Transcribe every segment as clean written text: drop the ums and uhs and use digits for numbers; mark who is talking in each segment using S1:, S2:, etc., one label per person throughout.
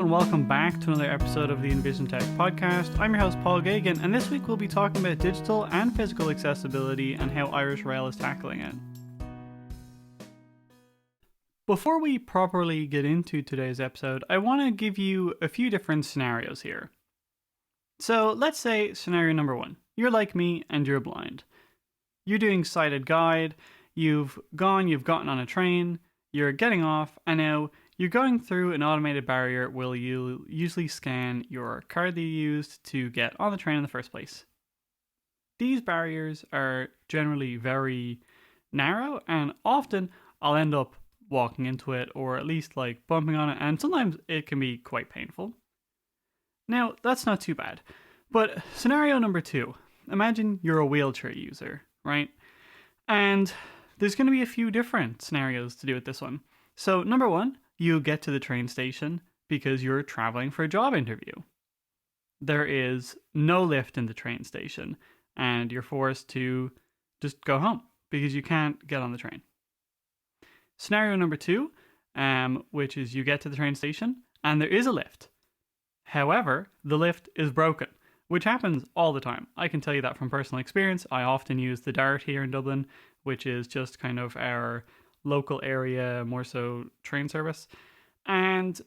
S1: and welcome back to another episode of the Envisiontech podcast. I'm your host Paul Gagan, and this week we'll be talking about digital and physical accessibility and how Irish Rail is tackling it. Before we properly get into today's episode, I want to give you a few different scenarios here. So let's say scenario number 1. You're like me and you're blind. You're doing sighted guide, you've gotten on a train, you're getting off, and now you're going through an automated barrier where you usually scan your card that you used to get on the train in the first place. These barriers are generally very narrow, and often I'll end up walking into it or at least like bumping on it, and sometimes it can be quite painful. Now, that's not too bad. But scenario number 2, imagine you're a wheelchair user, right? And there's going to be a few different scenarios to do with this one. So number 1, you get to the train station because you're traveling for a job interview. There is no lift in the train station, and you're forced to just go home because you can't get on the train. Scenario number 2, which is you get to the train station and there is a lift. However, the lift is broken, which happens all the time. I can tell you that from personal experience. I often use the Dart here in Dublin, which is just kind of our local area, more so train service. And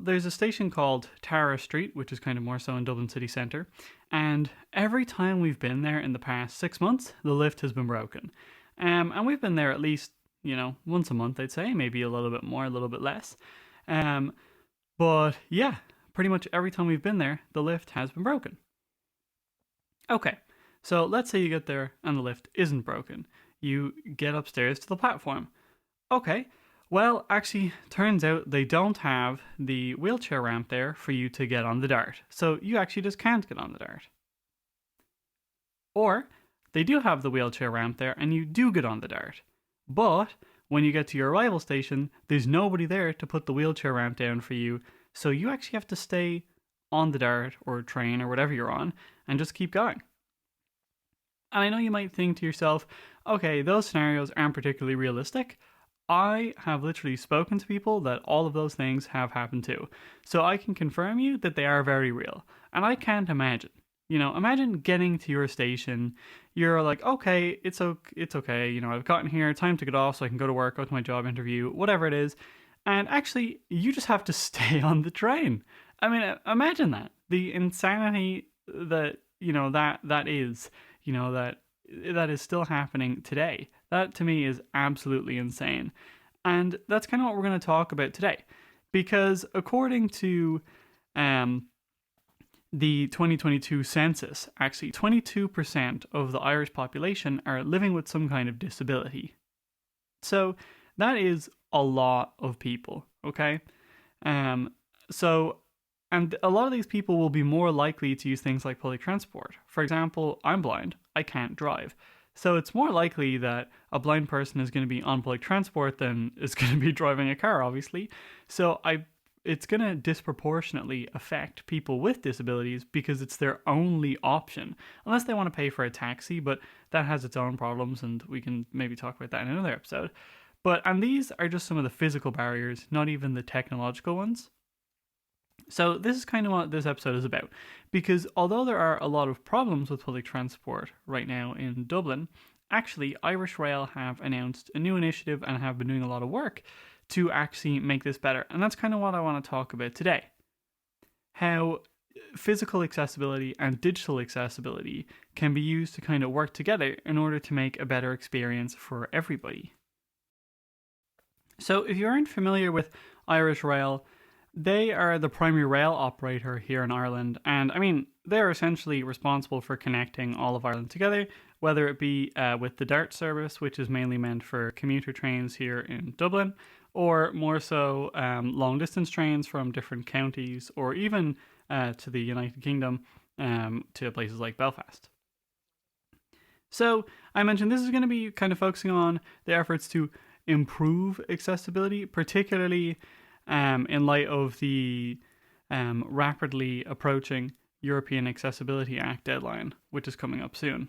S1: there's a station called Tara Street, which is kind of more so in Dublin city centre. And every time we've been there in the past 6 months, the lift has been broken. And we've been there at least, once a month, I'd say, maybe a little bit more, a little bit less. But yeah, pretty much every time we've been there, the lift has been broken. Okay, so let's say you get there and the lift isn't broken. You get upstairs to the platform. Okay, well, actually, turns out they don't have the wheelchair ramp there for you to get on the Dart. So you actually just can't get on the Dart. Or they do have the wheelchair ramp there and you do get on the Dart. But when you get to your arrival station, there's nobody there to put the wheelchair ramp down for you. So you actually have to stay on the Dart or train or whatever you're on and just keep going. And I know you might think to yourself, okay, those scenarios aren't particularly realistic. I have literally spoken to people that all of those things have happened to. So I can confirm you that they are very real. And I can't imagine. Imagine getting to your station. You're like, okay, it's okay. I've gotten here, time to get off so I can go to work, go to my job interview, whatever it is. And actually, you just have to stay on the train. I mean, imagine that. The insanity that, that is, that is still happening today. That to me is absolutely insane. And that's kind of what we're going to talk about today. Because according to the 2022 census, actually 22% of the Irish population are living with some kind of disability. So that is a lot of people, okay? And a lot of these people will be more likely to use things like public transport. For example, I'm blind, I can't drive. So it's more likely that a blind person is going to be on public transport than is going to be driving a car, obviously. So it's going to disproportionately affect people with disabilities because it's their only option. Unless they want to pay for a taxi, but that has its own problems and we can maybe talk about that in another episode. And these are just some of the physical barriers, not even the technological ones. So this is kind of what this episode is about, because although there are a lot of problems with public transport right now in Dublin, actually Irish Rail have announced a new initiative and have been doing a lot of work to actually make this better. And that's kind of what I want to talk about today. How physical accessibility and digital accessibility can be used to kind of work together in order to make a better experience for everybody. So if you aren't familiar with Irish Rail, they are the primary rail operator here in Ireland, and I mean, they're essentially responsible for connecting all of Ireland together, whether it be with the Dart service, which is mainly meant for commuter trains here in Dublin, or more so long distance trains from different counties, or even to the United Kingdom, to places like Belfast. So I mentioned this is going to be kind of focusing on the efforts to improve accessibility, particularly in light of the rapidly approaching European Accessibility Act deadline, which is coming up soon.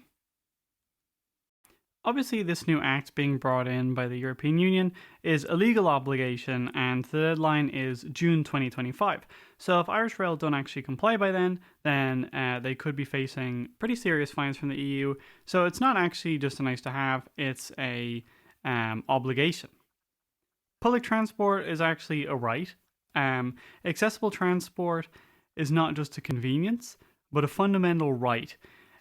S1: Obviously, this new act being brought in by the European Union is a legal obligation, and the deadline is June 2025. So, if Irish Rail don't actually comply by then they could be facing pretty serious fines from the EU. So, it's not actually just a nice to have; it's a obligation. Public transport is actually a right. Accessible transport is not just a convenience, but a fundamental right,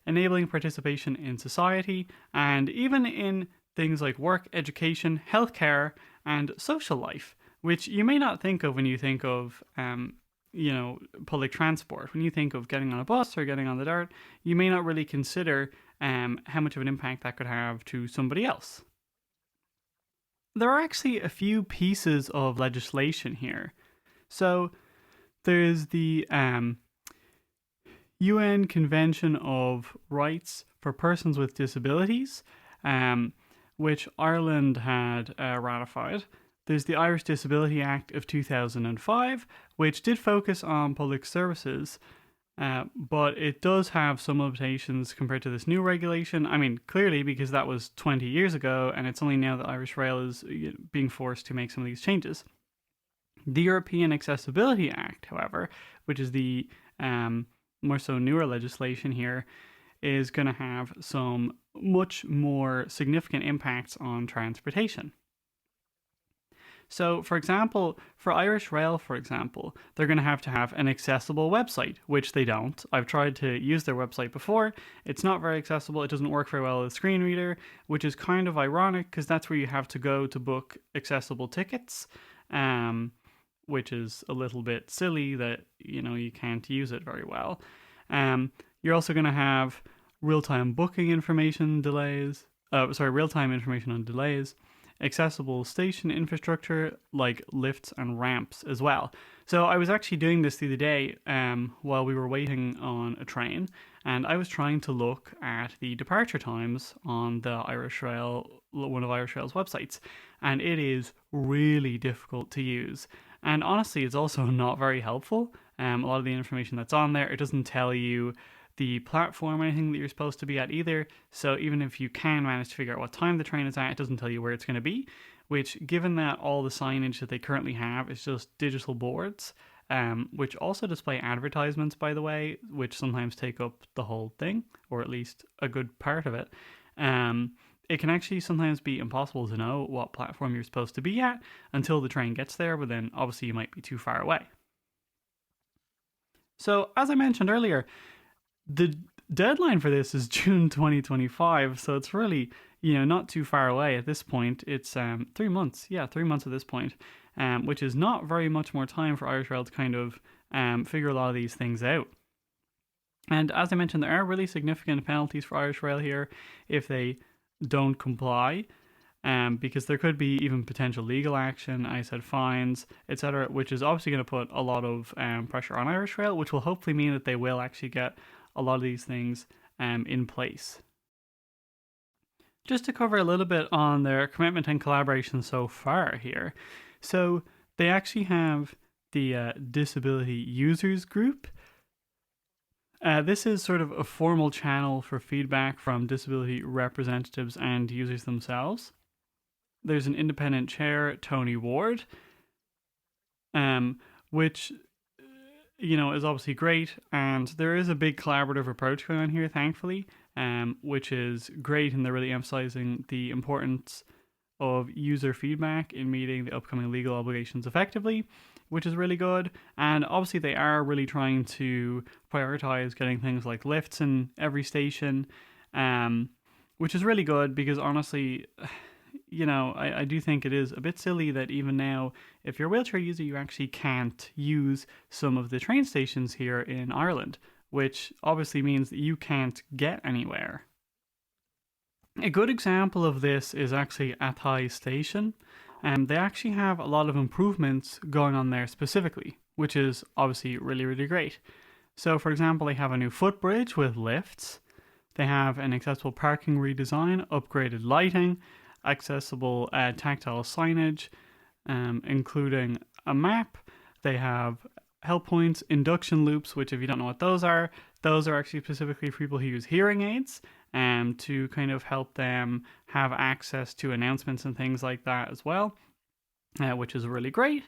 S1: enabling participation in society and even in things like work, education, healthcare, and social life, which you may not think of when you think of, public transport. When you think of getting on a bus or getting on the DART, you may not really consider how much of an impact that could have to somebody else. There are actually a few pieces of legislation here. So there's the UN Convention of Rights for Persons with Disabilities, which Ireland had ratified. There's the Irish Disability Act of 2005, which did focus on public services, but it does have some limitations compared to this new regulation. I mean, clearly, because that was 20 years ago, and it's only now that Irish Rail is being forced to make some of these changes. The European Accessibility Act, however, which is the more so newer legislation here, is going to have some much more significant impacts on transportation. So, for example, for Irish Rail, they're going to have an accessible website, which they don't. I've tried to use their website before. It's not very accessible. It doesn't work very well with a screen reader, which is kind of ironic because that's where you have to go to book accessible tickets, which is a little bit silly that, you can't use it very well. You're also going to have real-time booking information delays. Real-time information on delays. Accessible station infrastructure like lifts and ramps as well. So I was actually doing this the other day while we were waiting on a train, and I was trying to look at the departure times on the Irish Rail, one of Irish Rail's websites, and it is really difficult to use. And honestly, it's also not very helpful. A lot of the information that's on there, it doesn't tell you the platform or anything that you're supposed to be at either. So even if you can manage to figure out what time the train is at, it doesn't tell you where it's going to be, which, given that all the signage that they currently have is just digital boards, which also display advertisements, by the way, which sometimes take up the whole thing, or at least a good part of it. It can actually sometimes be impossible to know what platform you're supposed to be at until the train gets there, but then obviously you might be too far away. So, as I mentioned earlier, the deadline for this is June 2025, so it's really, not too far away at this point. It's 3 months. Yeah, 3 months at this point, which is not very much more time for Irish Rail to kind of figure a lot of these things out. And as I mentioned, there are really significant penalties for Irish Rail here if they don't comply, because there could be even potential legal action, I said fines, etc., which is obviously going to put a lot of pressure on Irish Rail, which will hopefully mean that they will actually get a lot of these things in place. Just to cover a little bit on their commitment and collaboration so far here. So they actually have the Disability Users Group. This is sort of a formal channel for feedback from disability representatives and users themselves. There's an independent chair, Tony Ward, which is obviously great, and there is a big collaborative approach going on here, thankfully, which is great, and they're really emphasizing the importance of user feedback in meeting the upcoming legal obligations effectively, which is really good. And obviously they are really trying to prioritize getting things like lifts in every station, which is really good because honestly, I do think it is a bit silly that even now, if you're a wheelchair user, you actually can't use some of the train stations here in Ireland, which obviously means that you can't get anywhere. A good example of this is actually Athy Station. They actually have a lot of improvements going on there specifically, which is obviously really, really great. So, for example, they have a new footbridge with lifts. They have an accessible parking redesign, upgraded lighting, accessible tactile signage, including a map. They have help points, induction loops, which if you don't know what those are actually specifically for people who use hearing aids, to kind of help them have access to announcements and things like that as well, which is really great.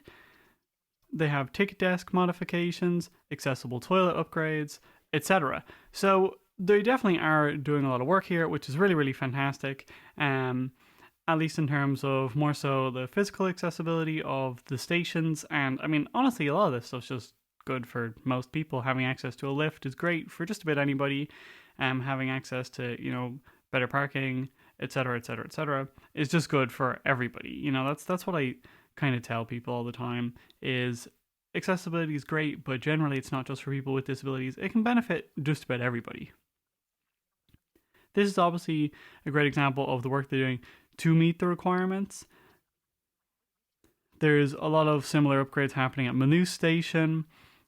S1: They have ticket desk modifications, accessible toilet upgrades, etc. So they definitely are doing a lot of work here, which is really, really fantastic. At least in terms of more so the physical accessibility of the stations. And I mean, honestly, a lot of this stuff's just good for most people. Having access to a lift is great for just about anybody. Having access to, better parking, etc., etc., etc., is just good for everybody. That's what I kind of tell people all the time is accessibility is great, but generally it's not just for people with disabilities. It can benefit just about everybody. This is obviously a great example of the work they're doing to meet the requirements. There's a lot of similar upgrades happening at Maynooth Station,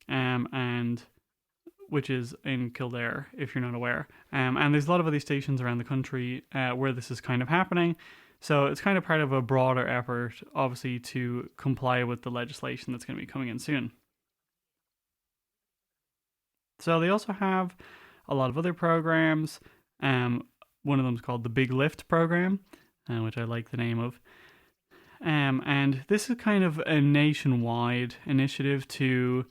S1: and which is in Kildare, if you're not aware. And there's a lot of other stations around the country where this is kind of happening. So it's kind of part of a broader effort, obviously, to comply with the legislation that's going to be coming in soon. So they also have a lot of other programs. One of them is called the Big Lift program, which I like the name of. And this is kind of a nationwide initiative to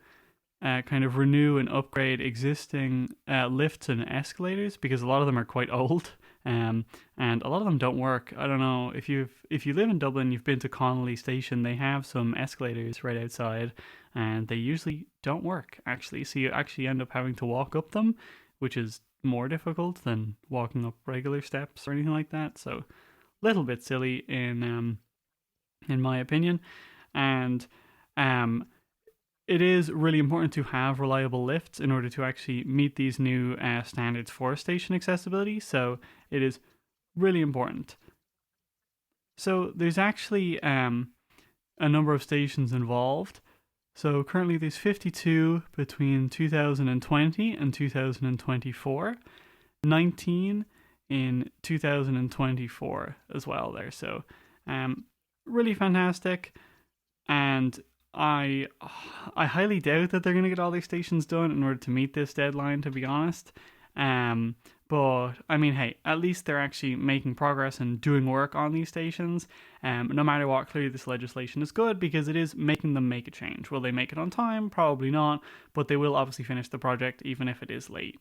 S1: kind of renew and upgrade existing lifts and escalators, because a lot of them are quite old, and a lot of them don't work. I don't know if you live in Dublin, you've been to Connolly Station. They have some escalators right outside, and they usually don't work actually. So you actually end up having to walk up them, which is more difficult than walking up regular steps or anything like that. So, a little bit silly in my opinion, and it is really important to have reliable lifts in order to actually meet these new standards for station accessibility. So it is really important. So there's actually a number of stations involved. So currently there's 52 between 2020 and 2024, 19 in 2024 as well there. So really fantastic. And I highly doubt that they're going to get all these stations done in order to meet this deadline, to be honest. But I mean, hey, at least they're actually making progress and doing work on these stations. No matter what, clearly this legislation is good because it is making them make a change. Will they make it on time? Probably not, but they will obviously finish the project even if it is late.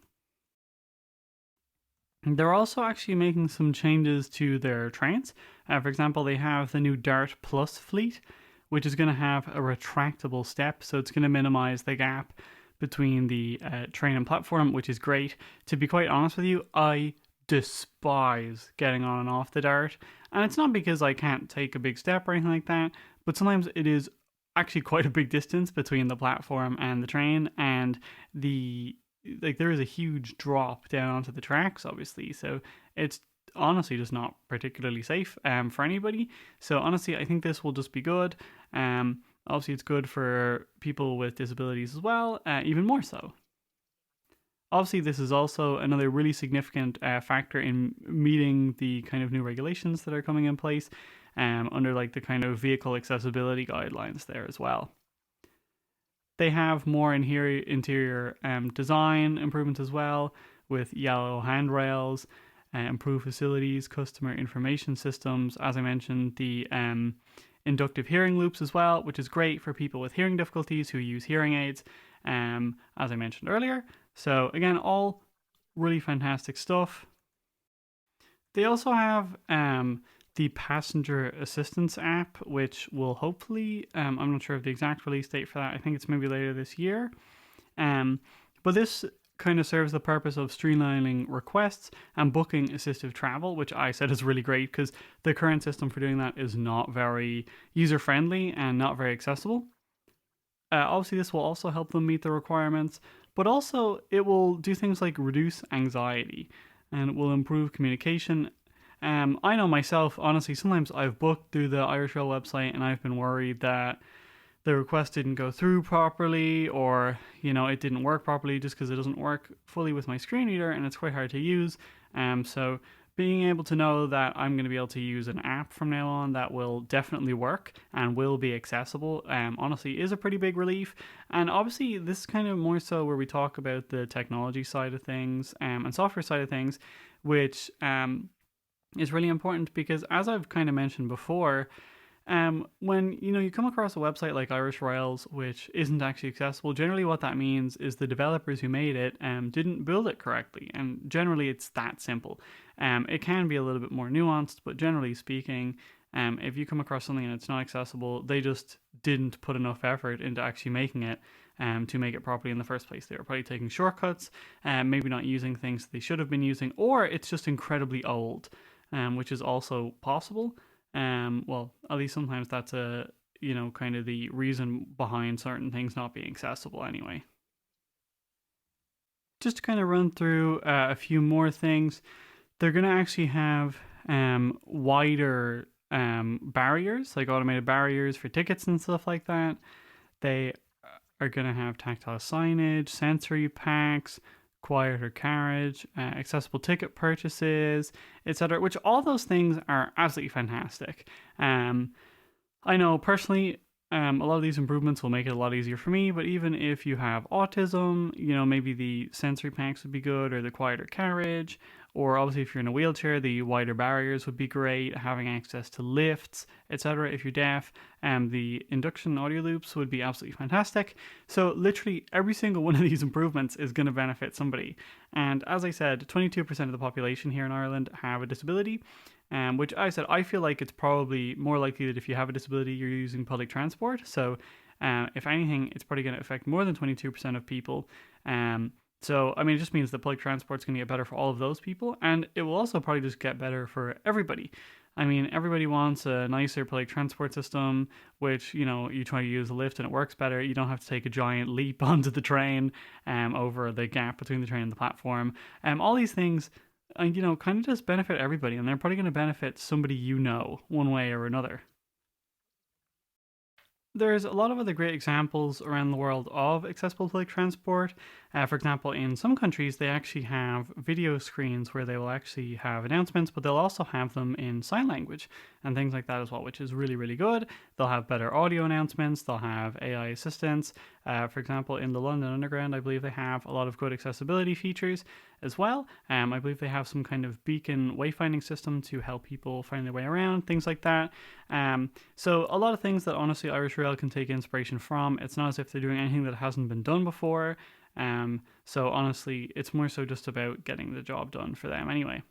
S1: They're also actually making some changes to their trains. For example, they have the new Dart Plus fleet, which is going to have a retractable step, so it's going to minimize the gap between the train and platform, which is great. To be quite honest with you, I despise getting on and off the Dart, and it's not because I can't take a big step or anything like that, but sometimes it is actually quite a big distance between the platform and the train, and there is a huge drop down onto the tracks, obviously, so it's honestly just not particularly safe for anybody. So honestly, I think this will just be good. Obviously, it's good for people with disabilities as well, even more so. Obviously, this is also another really significant factor in meeting the kind of new regulations that are coming in place under like the kind of vehicle accessibility guidelines there as well. They have more interior design improvements as well, with yellow handrails, improved facilities, customer information systems. As I mentioned, the inductive hearing loops as well, which is great for people with hearing difficulties who use hearing aids, as I mentioned earlier. So again, all really fantastic stuff. They also have the passenger assistance app, which will hopefully, I'm not sure of the exact release date for that. I think it's maybe later this year. But this kind of serves the purpose of streamlining requests and booking assistive travel, which I said is really great because the current system for doing that is not very user friendly and not very accessible. Obviously, this will also help them meet the requirements, but also it will do things like reduce anxiety and it will improve communication. I know myself, honestly, sometimes I've booked through the Irish Rail website and I've been worried that the request didn't go through properly, or it didn't work properly just because it doesn't work fully with my screen reader and it's quite hard to use. So being able to know that I'm going to be able to use an app from now on that will definitely work and will be accessible, honestly, is a pretty big relief. And obviously, this is kind of more so where we talk about the technology side of things and software side of things. which is really important because, as I've kind of mentioned before, when you come across a website like Irish Rails which isn't actually accessible, generally what that means is the developers who made it didn't build it correctly, and generally it's that simple. It can be a little bit more nuanced, but generally speaking, if you come across something and it's not accessible, they just didn't put enough effort into actually making it to make it properly in the first place. They were probably taking shortcuts, maybe not using things they should have been using, or it's just incredibly old, which is also possible. Well, at least sometimes that's kind of the reason behind certain things not being accessible anyway. Just to kind of run through a few more things, they're going to actually have wider barriers, like automated barriers for tickets and stuff like that. They are going to have tactile signage, sensory packs, quieter carriage, accessible ticket purchases, etc. Which all those things are absolutely fantastic. I know personally, a lot of these improvements will make it a lot easier for me, but even if you have autism, maybe the sensory packs would be good, or the quieter carriage, or obviously if you're in a wheelchair, the wider barriers would be great, having access to lifts, etc. If you're deaf, the induction audio loops would be absolutely fantastic. So literally every single one of these improvements is going to benefit somebody. And as I said, 22% of the population here in Ireland have a disability, which I said, I feel like it's probably more likely that if you have a disability, you're using public transport. So if anything, it's probably going to affect more than 22% of people. So, I mean, it just means that public transport's going to get better for all of those people, and it will also probably just get better for everybody. I mean, everybody wants a nicer public transport system, which, you try to use a lift and it works better. You don't have to take a giant leap onto the train over the gap between the train and the platform. All these things, kind of just benefit everybody, and they're probably going to benefit somebody one way or another. There's a lot of other great examples around the world of accessible public transport. For example, in some countries, they actually have video screens where they will actually have announcements, but they'll also have them in sign language and things like that as well, which is really, really good. They'll have better audio announcements. They'll have AI assistants. For example, in the London Underground, I believe they have a lot of good accessibility features as well. I believe they have some kind of beacon wayfinding system to help people find their way around, things like that. So a lot of things that honestly Irish Rail can take inspiration from. It's not as if they're doing anything that hasn't been done before. So honestly, it's more so just about getting the job done for them anyway.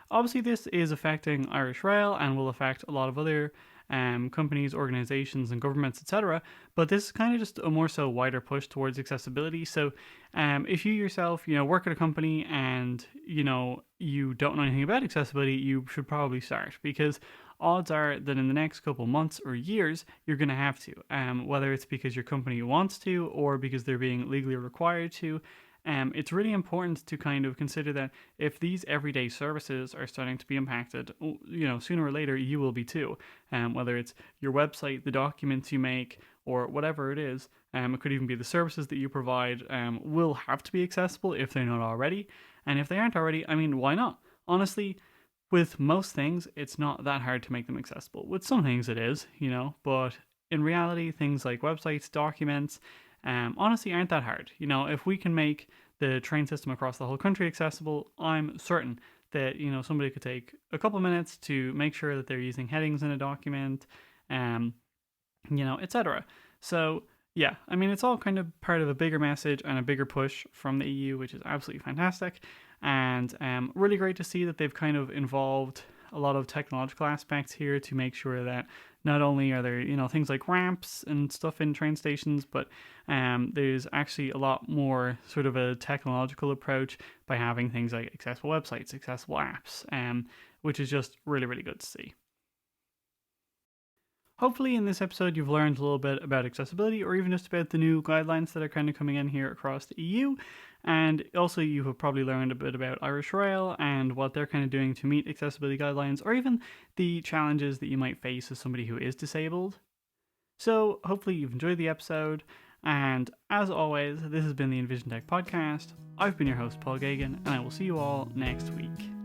S1: Obviously, this is affecting Irish Rail and will affect a lot of other companies, organizations, and governments, etc. But this is kind of just a more so wider push towards accessibility. So, if you yourself, work at a company and you don't know anything about accessibility, you should probably start, because odds are that in the next couple months or years, you're going to have to, whether it's because your company wants to or because they're being legally required to. It's really important to kind of consider that if these everyday services are starting to be impacted, sooner or later you will be too. Whether it's your website, the documents you make, or whatever it is, it could even be the services that you provide, will have to be accessible if they're not already. And if they aren't already, I mean, why not? Honestly, with most things, it's not that hard to make them accessible. With some things it is, but in reality, things like websites, documents, honestly aren't that hard. If we can make the train system across the whole country accessible, I'm certain that, somebody could take a couple minutes to make sure that they're using headings in a document, etc. So, yeah, I mean, it's all kind of part of a bigger message and a bigger push from the EU, which is absolutely fantastic. And really great to see that they've kind of involved a lot of technological aspects here to make sure that not only are there, things like ramps and stuff in train stations, but there's actually a lot more sort of a technological approach by having things like accessible websites, accessible apps, which is just really, really good to see. Hopefully in this episode you've learned a little bit about accessibility, or even just about the new guidelines that are kind of coming in here across the EU. And also you have probably learned a bit about Irish Rail and what they're kind of doing to meet accessibility guidelines, or even the challenges that you might face as somebody who is disabled. So hopefully you've enjoyed the episode, and as always, this has been the Envisiontech podcast. I've been your host, Paul Gagan, and I will see you all next week.